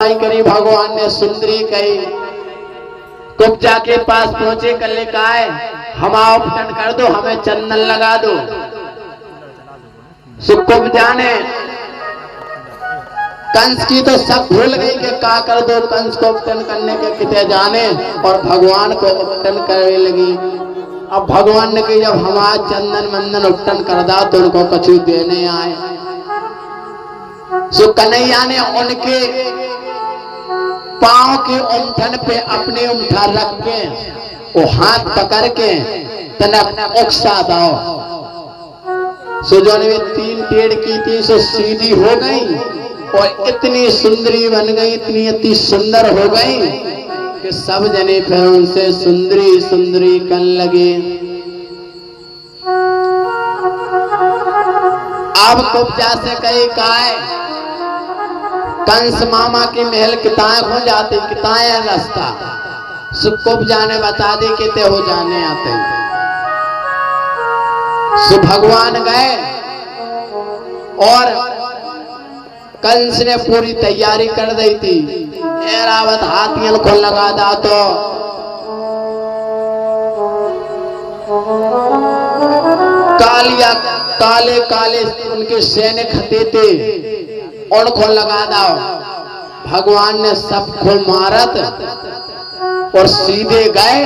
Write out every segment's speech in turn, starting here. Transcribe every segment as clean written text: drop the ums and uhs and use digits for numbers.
आई करी, भगवान ने सुंदरी कही। कुब्जा के पास पहुंचे, कल्ले का है हम उपटन कर दो, हमें चंदन लगा दो। कुब्जा ने कंस की तो सब भूल गई कि का कर दो, कंस को उपटन करने के किते जाने, और भगवान को उपटन करने लगी। अब भगवान ने कही जब हमारा चंदन मंदन उपटन कर दा तो उनको कछु देने आए। सो कन्हैया ने उनके पांव के उमठन पे अपने उमठा रख के वो हाथ पकड़ के तनक उकसा दो। सो जो ने 3 टेढ़ की थी सो सीधी हो गई और इतनी सुंदरी बन गई, इतनी अति सुंदर हो गई कि सब जने फिर उनसे सुंदरी सुंदरी कन लगे। अब कुब्जा से कही काय कंस मामा के महल किताएं हो जाते, किताएं रास्ता। कुब्जा ने बता दी कि ते हो जाने आते। सो भगवान गए और कंस ने पूरी तैयारी कर दी थी। ऐरावत हाथियों को लगा दा तो कालिया काले काले उनके सैनिक हते थे, उनको लगा दो। भगवान ने सबको मारत और सीधे गए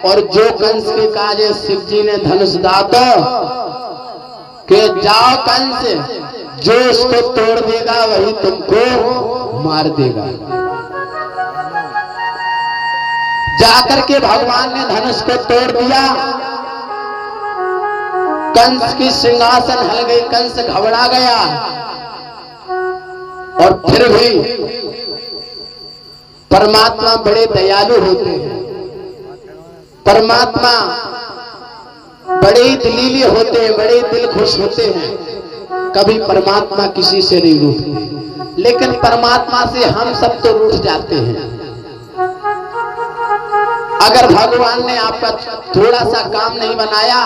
और जो कंस के काजे शिव जी ने धनुष दातो कि जाओ कंस, जो उसको तोड़ देगा वही तुमको मार देगा। जाकर के भगवान ने धनुष को तोड़ दिया। कंस की सिंहासन हल गई, कंस घबरा गया। और फिर भी परमात्मा बड़े दयालु होते हैं, परमात्मा बड़े दिलीले होते हैं, बड़े दिल खुश होते हैं। कभी परमात्मा किसी से नहीं रूठते, लेकिन परमात्मा से हम सब तो रूठ जाते हैं। अगर भगवान ने आपका थोड़ा सा काम नहीं बनाया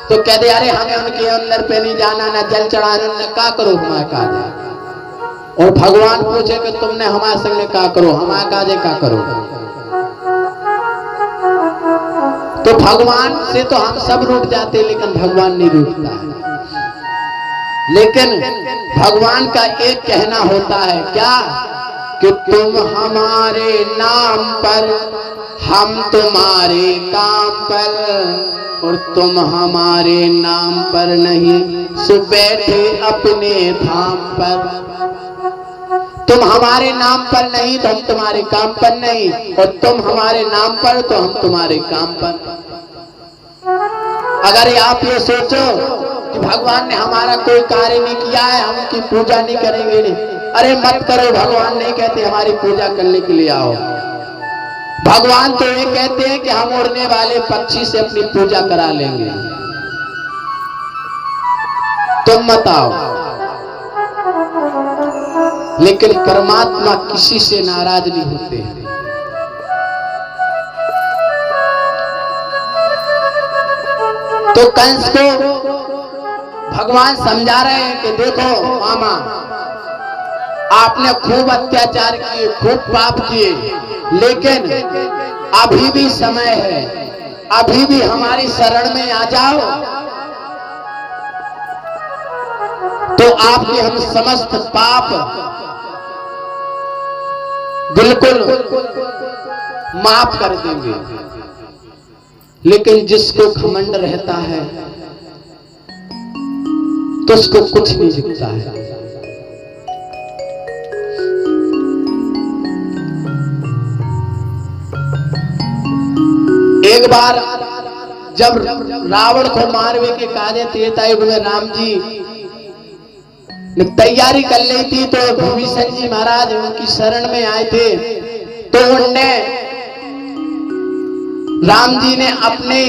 तो कह दे अरे हमें उनके अंदर पे नहीं जाना, ना जल चढ़ाना, ना का करो हमारे काजे। और भगवान पूछे कि तुमने हमारे संग का करो, हमारे काजे का करो। तो भगवान से तो हम सब रूठ जाते, लेकिन भगवान नहीं रूठता है। लेकिन भगवान का एक कहना होता है क्या कि तुम हमारे नाम पर, हम तुम्हारे काम पर, और तुम हमारे नाम पर नहीं सो बैठे अपने धाम पर। तुम हमारे नाम पर नहीं तो हम तुम्हारे काम पर नहीं, और तुम हमारे नाम पर तो हम तुम्हारे काम पर। अगर आप ये सोचो कि भगवान ने हमारा कोई कार्य नहीं किया है, हम उनकी पूजा नहीं करेंगे, नहीं, अरे मत करो। भगवान नहीं कहते हमारी पूजा करने के लिए आओ। भगवान तो ये कहते हैं कि हम उड़ने वाले पक्षी से अपनी पूजा करा लेंगे, तुम मत आओ। लेकिन परमात्मा किसी से नाराज नहीं होते हैं। तो कंस को भगवान समझा रहे हैं कि देखो मामा, आपने खूब अत्याचार किए, खूब पाप किए, लेकिन अभी भी समय है, अभी भी हमारी शरण में आ जाओ तो आपके हम समस्त पाप बिल्कुल माफ कर देंगे। लेकिन जिसको घमंड रहता है तो उसको कुछ नहीं दिखता है। एक बार जब रावण को मारने के काजे त्रेता युग में राम जी ने तैयारी कर ली थी, तो विभीषण जी महाराज उनकी शरण में आए थे। तो उनने राम जी ने अपने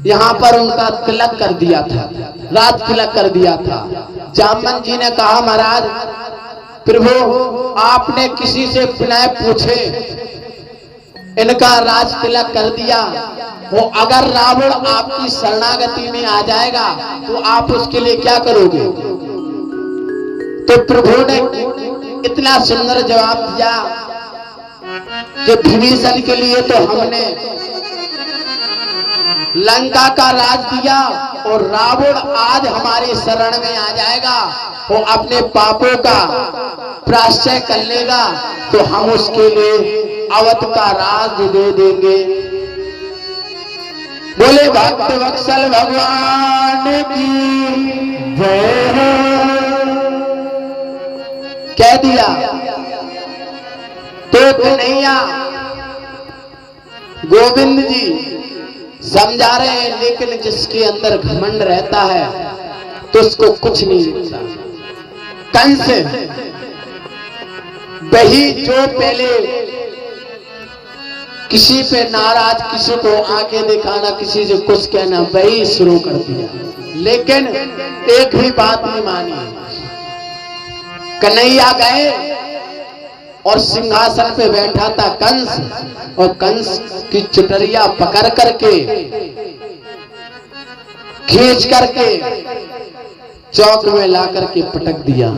यहाँ पर उनका तिलक कर दिया था, राज तिलक कर दिया था। जामन जी ने कहा महाराज प्रभु आपने किसी से बिना पूछे इनका राज तिलक कर दिया, वो अगर रावण आपकी शरणागति में आ जाएगा तो आप उसके लिए क्या करोगे? तो प्रभु ने इतना सुंदर जवाब दिया कि विभीषण के लिए तो हमने लंका का राज दिया और रावण आज हमारे शरण में आ जाएगा, वो अपने पापों का प्रायश्चित कर लेगा, तो हम उसके लिए अवध का राज दे देंगे। बोले भक्त वत्सल भगवान की जय हो। कह दिया तो कन्हैया गोविंद जी समझा रहे हैं, लेकिन जिसके अंदर घमंड रहता है तो उसको कुछ नहीं मिलता। कंस वही जो पहले किसी पे नाराज, किसी को आंखें दिखाना, किसी से कुछ कहना, वही शुरू कर दिया, लेकिन एक भी बात नहीं मानी। कन्हैया गए और सिंहासन पे बैठा था कंस, और कंस की चुटरिया पकड़ करके खींच करके चौक में ला करके पटक दिया।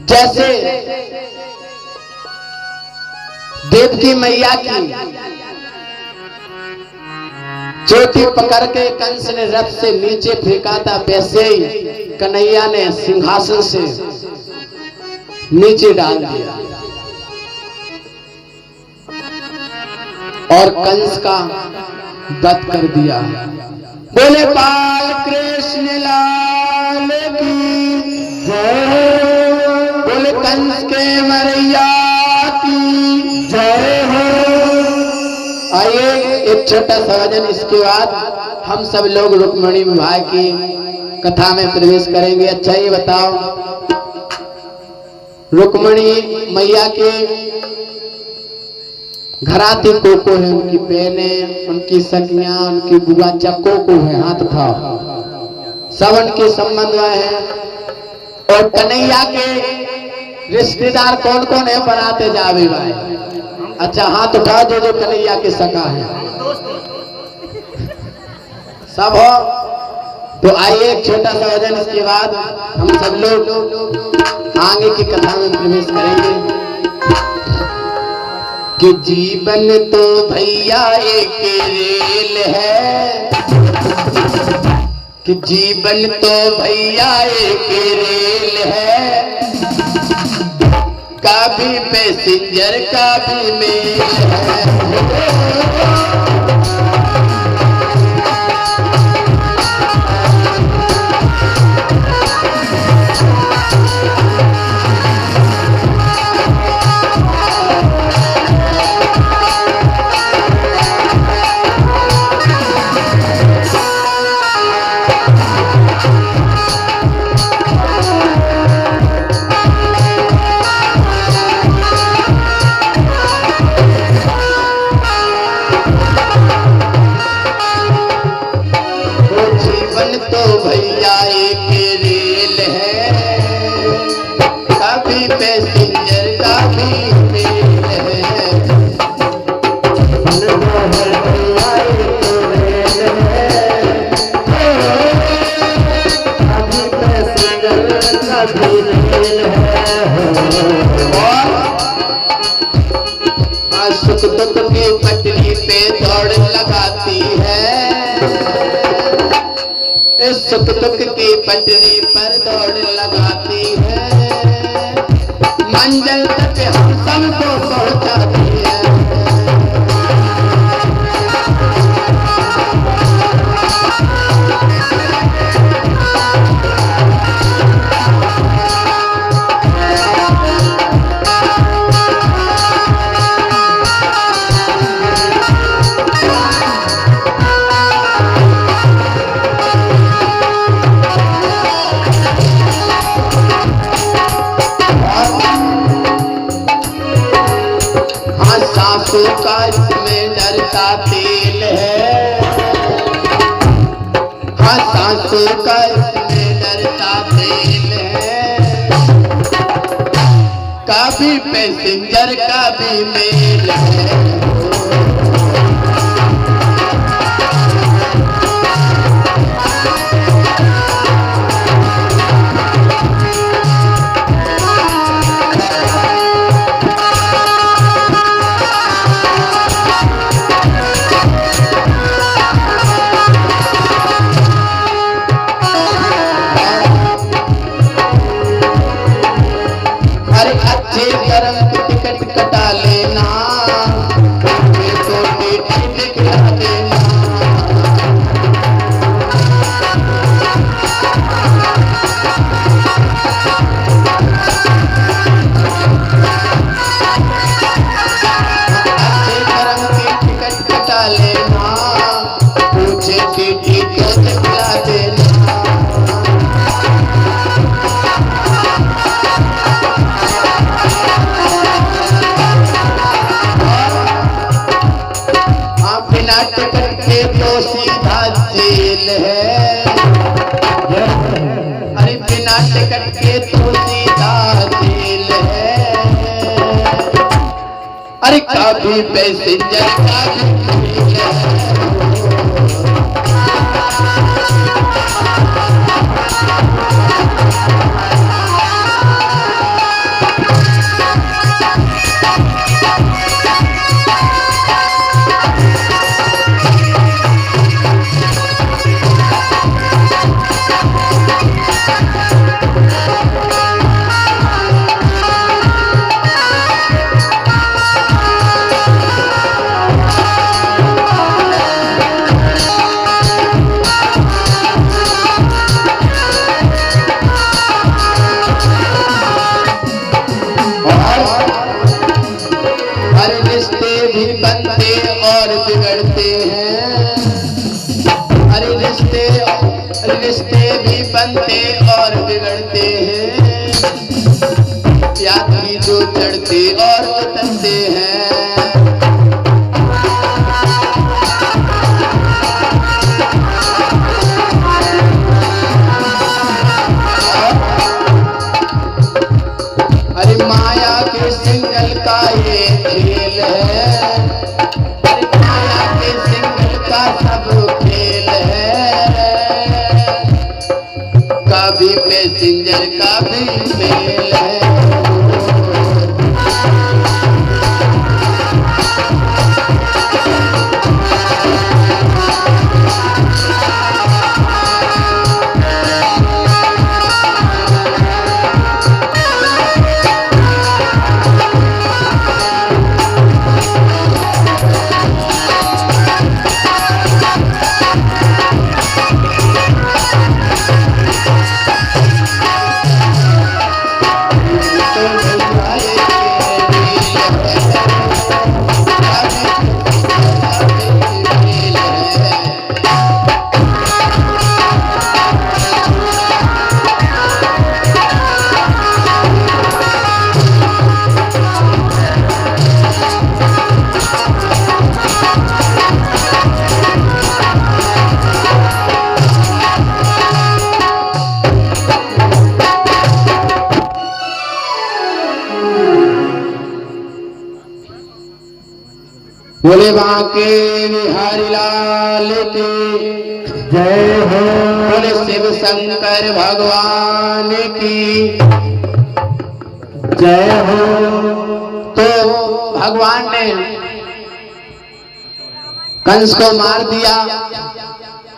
जैसे देवकी मैया की चोटी पकड़ के कंस ने रथ से नीचे फेंका था, वैसे ही कन्हैया ने सिंहासन से नीचे डाल दिया और कंस का वध कर दिया। बोले बाल कृष्ण लाल की जय, बोले कंस के मरैया की जय हो। आइए एक छोटा सा भजन, इसके बाद हम सब लोग रुक्मिणी विवाह की कथा में प्रवेश करेंगे। अच्छा ये बताओ, रुक्मिणी मैया के घराती कोको है, उनकी बहनें, उनकी सखियां, उनकी बुआ चक्को को है, हाथ उठाओ, सब उनके संबंध हैं। और कन्हैया के रिश्तेदार कौन कौन है, बनाते जावे भाई। अच्छा हाथ उठाओ जो जो कन्हैया के सखा है, सब हो। तो आइए एक छोटा सा भजन, इसके बाद हम सब लोग आगे की कथा में प्रवेश करेंगे। कि जीवन तो भैया एक रेल है, कि जीवन तो भैया एक रेल है, कभी पैसेंजर कभी मेल है। सुख दुख की पटरी पे दौड़ लगाती है, इस सुख दुख की पटरी पर दौड़ लगाती है, मंजिल तक हम सबको पहुंचाती है। सासू का इसमें डरता तेल है, हाँ सासू का इसमें डरता तेल है, कभी पैसेंजर कभी मेल है। अरे अच्छे कर्म की टिकट कटा लेना, तो टीटी दिखला देना। अच्छे कर्म की टिकट कटा लेना, पूछे टीटी तो दिखला देना। बिना टिकट के तो सीधा जेल है, अरे बिना टिकट के तो सीधा जेल है। अरे कभी पैसेंजर का भी जेल है। बनते और बिगड़ते हैं, अरे रिश्ते भी बनते और बिगड़ते हैं। यात्री जो चढ़ते और उतरते हैं। अरे माया के सिंगल का ये खेल है, सब खेल है, कभी पैसेंजर का भी मेल है। बोले बांके बिहारी लाल की जय हो। बोले शिव शंकर भगवान की जय हो। तो भगवान ने कंस को मार दिया।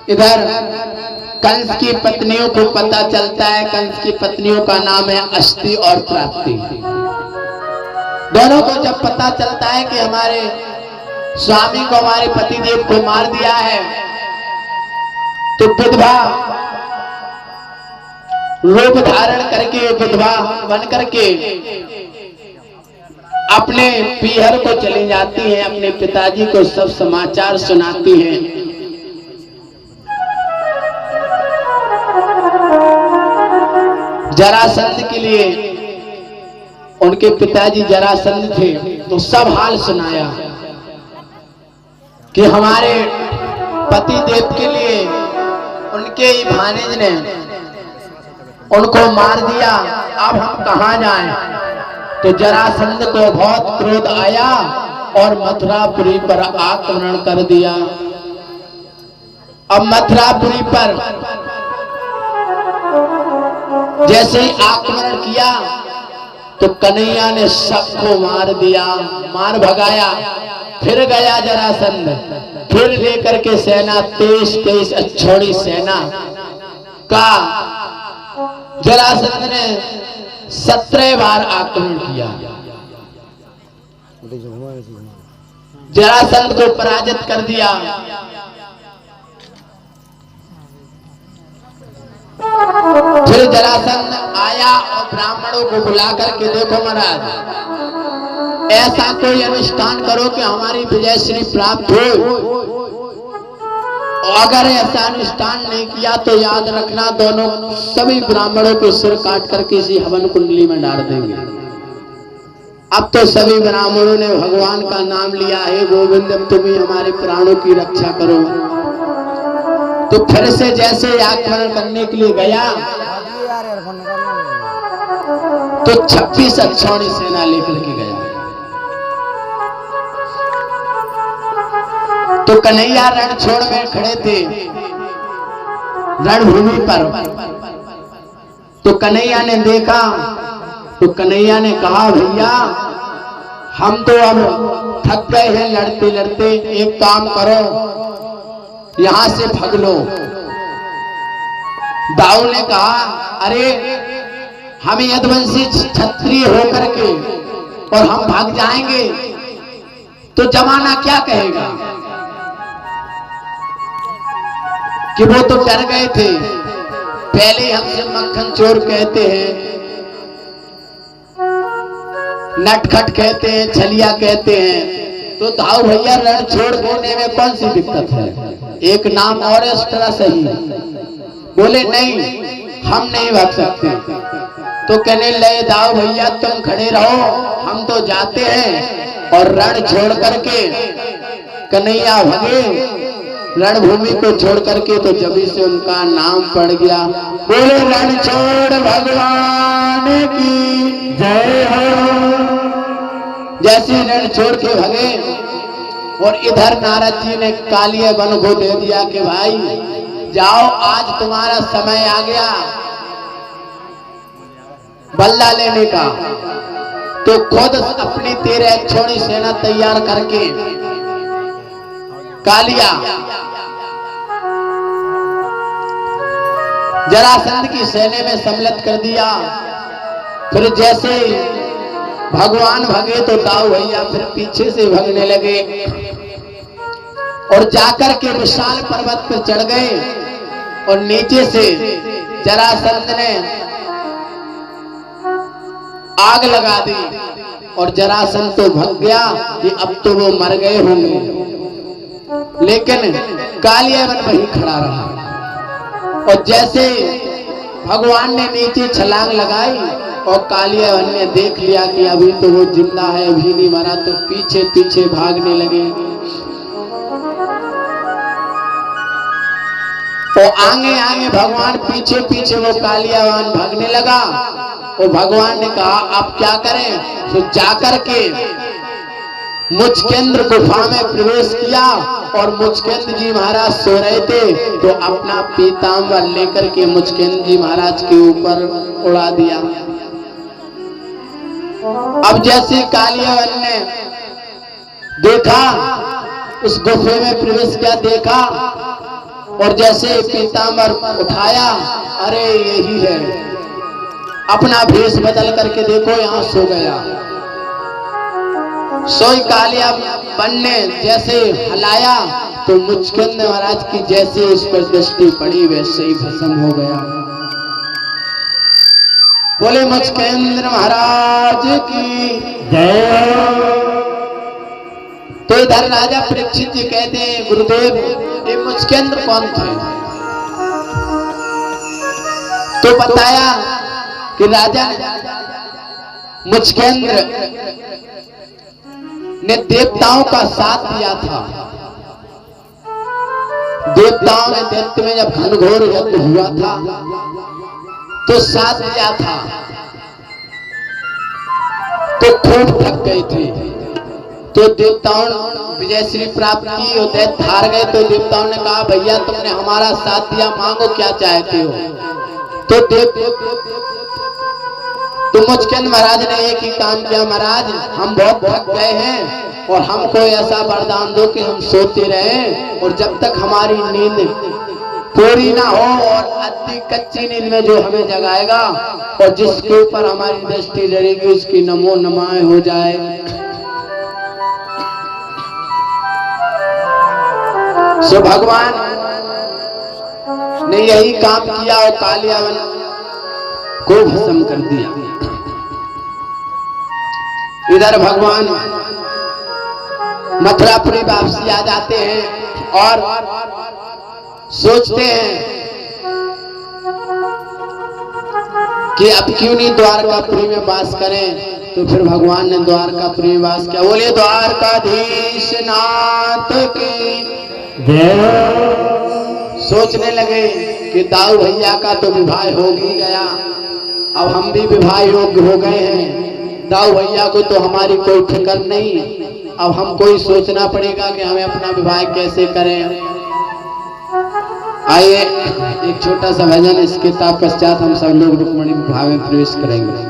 इधर कंस की पत्नियों को पता चलता है, कंस की पत्नियों का नाम है अष्टि और प्राप्ति। दोनों को जब पता चलता है कि हमारे स्वामी को, हमारे पतिदेव को मार दिया है, तो विधवा रूप धारण करके, विधवा बन करके अपने पीहर को चली जाती हैं, अपने पिताजी को सब समाचार सुनाती हैं। जरासंध के लिए, उनके पिताजी जरासंध थे, तो सब हाल सुनाया कि हमारे पति देव के लिए उनके ही भानिज ने उनको मार दिया, अब हम कहां जाएं। तो जरासंध को बहुत क्रोध आया और मथुरापुरी पर आक्रमण कर दिया। अब मथुरापुरी पर जैसे ही आक्रमण किया तो कन्हैया ने सबको मार दिया, मार भगाया। फिर गया जरासंध, फिर लेकर के सेना 23 अच्छोड़ी सेना का जरासंध ने 17 बार आक्रमण किया। जरासंध को पराजित कर दिया। फिर जरासंध आया और ब्राह्मणों को बुला करके, देखो महाराज, ऐसा कोई अनुष्ठान करो कि हमारी विजयश्री प्राप्त हो, और अगर ऐसा अनुष्ठान नहीं किया तो याद रखना दोनों सभी ब्राह्मणों को सिर काट कर किसी हवन कुंडली में डाल देंगे। अब तो सभी ब्राह्मणों ने भगवान का नाम लिया है, गोविंद तुम ही हमारे प्राणों की रक्षा करो। तो फिर से जैसे आक्रमण करने के लिए गया तो 26 अक्षौणी सेना लेकर के गया। तो कन्हैया रण छोड़ में खड़े थे रणभूमि पर। तो कन्हैया ने देखा, तो कन्हैया ने कहा, भैया हम तो अब थक गए हैं लड़ते लड़ते, एक काम करो यहां से भाग लो। दाऊ ने कहा, अरे हम यदुवंशी क्षत्रिय होकर के और हम भाग जाएंगे तो जमाना क्या कहेगा, कि वो तो डर गए थे, पहले हमसे मक्खन चोर कहते हैं, नटखट कहते हैं, छलिया कहते हैं। तो दाऊ भैया रण छोड़ देने में कौन सी दिक्कत है, एक नाम और एक्स्ट्रा सही। बोले नहीं हम नहीं भाग सकते। तो कहने लगे, दाऊ भैया तुम खड़े रहो, हम तो जाते हैं। और रण छोड़ करके कन्हैया भगे, रणभूमि को छोड़ करके। तो जब से उनका नाम पड़ गया, बोले रण छोड़ भगवान की जय हो। जैसे रण छोड़ के भगे और इधर नारद जी ने कालिया वन को दे दिया कि भाई जाओ, आज तुम्हारा समय आ गया बल्ला लेने का। तो खुद अपनी 13 अक्षौणी सेना तैयार करके कालिया जरासंध की सेना में सम्मिलित कर दिया। फिर जैसे भगवान भगे तो दाऊ भैया फिर पीछे से भगने लगे और जाकर के विशाल पर्वत पर चढ़ गए। और नीचे से जरासंध ने आग लगा दी और जरासंध तो भग गया कि अब तो वो मर गए होंगे। लेकिन कालिया वन वहीं खड़ा रहा। और जैसे भगवान ने नीचे छलांग लगाई और कालिया वन ने देख लिया कि अभी तो वो जिंदा है, अभी नहीं मरा, तो पीछे पीछे भागने लगे। तो आगे आगे भगवान पीछे पीछे वो कालिया वन भागने लगा। और भगवान ने कहा अब क्या करें। तो जाकर के मुचकेंद्र गुफा में प्रवेश किया और मुचकेंद्र जी महाराज सो रहे थे। तो अपना पीताम्बर लेकर के मुचकेंद्र जी महाराज के ऊपर उड़ा दिया। अब जैसे कालिया वन ने देखा, उस गुफे में प्रवेश किया, देखा और जैसे पीताम्बर उठाया, अरे यही है। अपना भेष बदल करके देखो यहाँ सो गया। सोई कालिया वन ने जैसे हलाया तो मुचकेंद्र महाराज की जैसे उस पर दृष्टि पड़ी वैसे ही भस्म हो गया। बोले मुचकेंद्र महाराज की जय। तो इधर राजा परीक्षित जी कहते हैं, गुरुदेव ये मुचकेंद्र कौन थे। तो बताया कि राजा मुचकेंद्र ने देवताओं का साथ दिया था। देवताओं ने दैत्य में जब घनघोर युद्ध हुआ था तो साथ दिया था। तो खूब थक गए थे। तो देवताओं ने विजयश्री प्राप्त की और दैत्य हार गए। तो देवताओं ने कहा, भैया तुमने हमारा साथ दिया, मांगो क्या चाहते हो। तो मुचकेंद्र महाराज ने एक ही काम किया, महाराज हम बहुत थक गए हैं और हमको ऐसा वरदान दो कि हम सोते रहें और जब तक हमारी नींद पूरी ना हो और अति कच्ची नींद में जो हमें जगाएगा और जिसके ऊपर हमारी दृष्टि रहेगी उसकी नमो नमाएं हो जाए। सो भगवान ने यही काम किया और कालियावन को भस्म कर दिया। इधर भगवान मथुरापुरी वापसी आ जाते हैं और सोचते हैं कि अब क्यों नहीं द्वारकापुरी में वास करें। तो फिर भगवान ने द्वारकापुरी में वास किया। बोले द्वारकाधीश नाथ की जय। सोचने लगे कि दाऊ भैया का तो विवाह हो ही गया, अब हम भी विवाह योग्य हो गए हैं। दाऊ भैया को तो हमारी कोई फिक्र नहीं, अब हमको ही सोचना पड़ेगा कि हमें अपना विवाह कैसे करें। आइए एक छोटा सा भजन, इसके पश्चात हम सब लोग रुक्मिणी विवाह में प्रवेश करेंगे।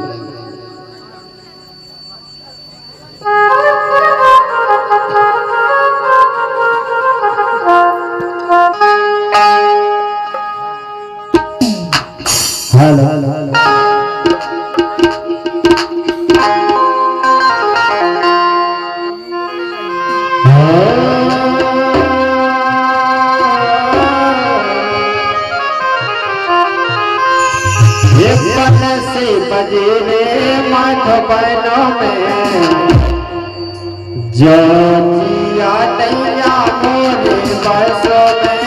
जो जिया नैया मोरे बसो में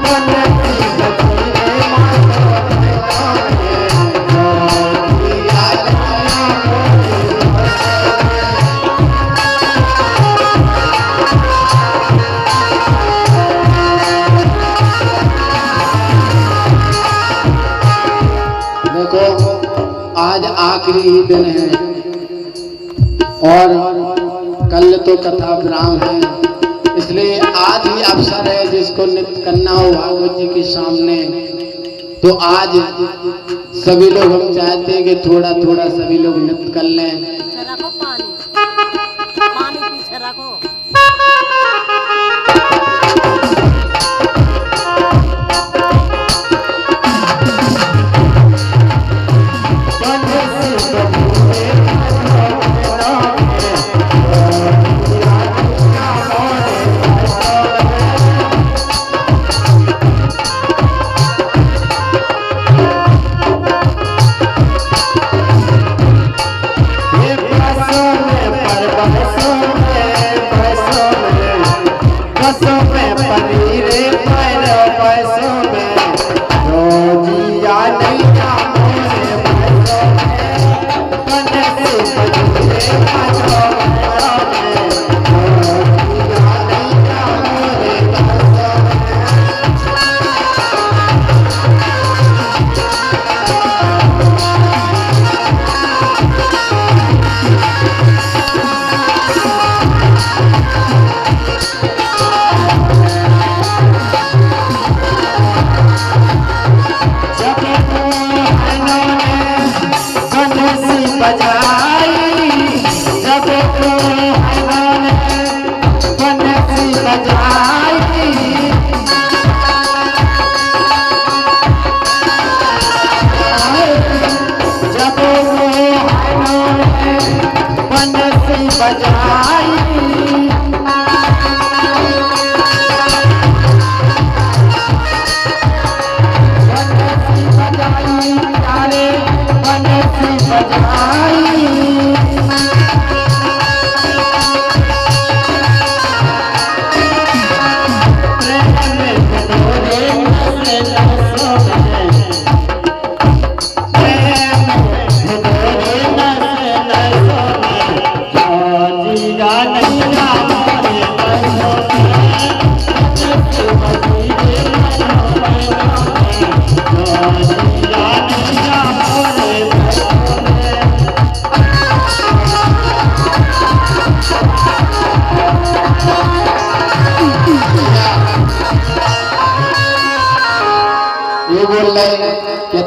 बनती बचने मातो जिया नैया मोरे देखो आज आखिरी दिन है और कल तो कथा विराम है, इसलिए आज ही अवसर है जिसको नृत्य करना हो भागवत जी के सामने। तो आज सभी लोग हम चाहते हैं कि थोड़ा थोड़ा सभी लोग नृत्य कर लें। रखो पानी पीछे रखो।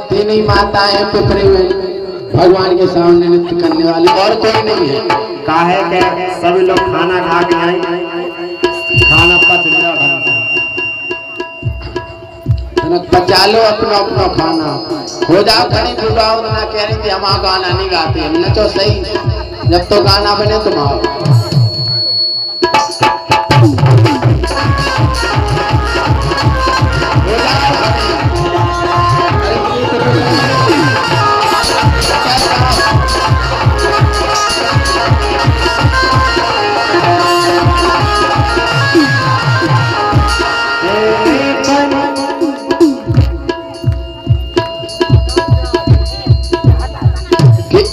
तीन ही माताएं पृथ्वी में भगवान के सामने नृत्य करने वाली, और कोई नहीं है। काहे के सभी लोग खाना खा के आए, खाना पच लिया। पचा लो अपना अपना खाना हो जाओ खड़ी बुलाओ ना कह रही थी हम गाना नहीं गाते हमने तो सही जब तो गाना बने तुम आओ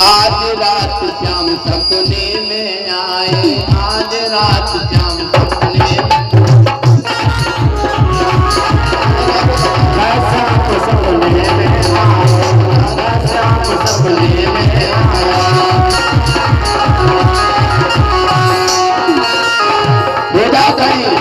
आज रात श्याम सपने में आए आज रात श्याम सपने सपने में आया बेटा कहीं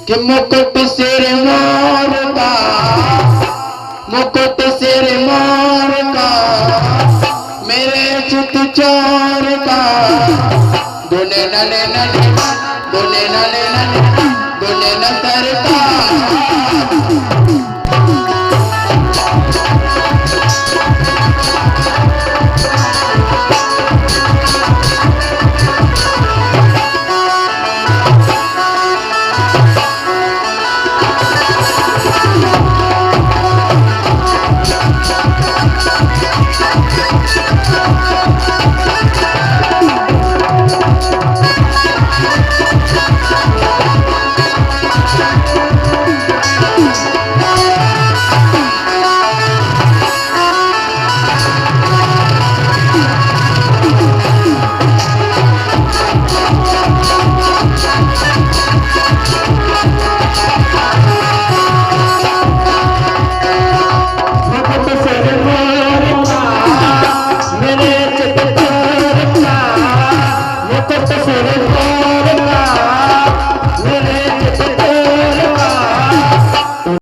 कि मुकुट सिर मोर का मुकुट सिर मोर का मेरे चित चोर का दुने नने नने दुने नने नने दुने न सर का